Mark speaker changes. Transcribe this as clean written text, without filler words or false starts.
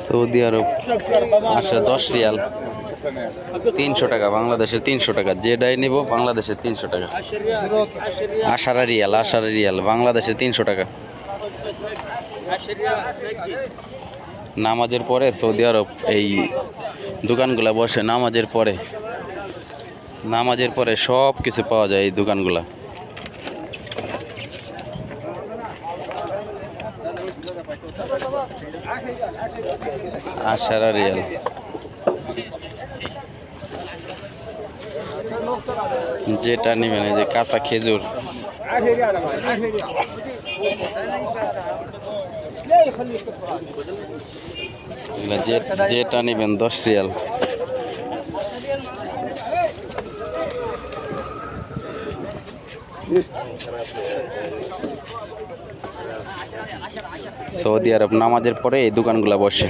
Speaker 1: Saudi আরব আসে 10 Real 300 টাকা, বাংলাদেশের 300 টাকা। যেটাই নিব বাংলাদেশের 300 টাকা। আশারা রিয়াল বাংলাদেশের 300 টাকা। নামাজের পরে সৌদি আরব এই দোকানগুলা বসে। নামাজের পরে সব কিছু পাওয়া যায় এই দোকানগুলা। আশারা রিয়াল যেটা নেবেন, এই যে কাঁচা খেজুর, যেটা নেবেন 10 রিয়াল। সৌদি আরব নামাজের পরে এই দোকানগুলা বসে।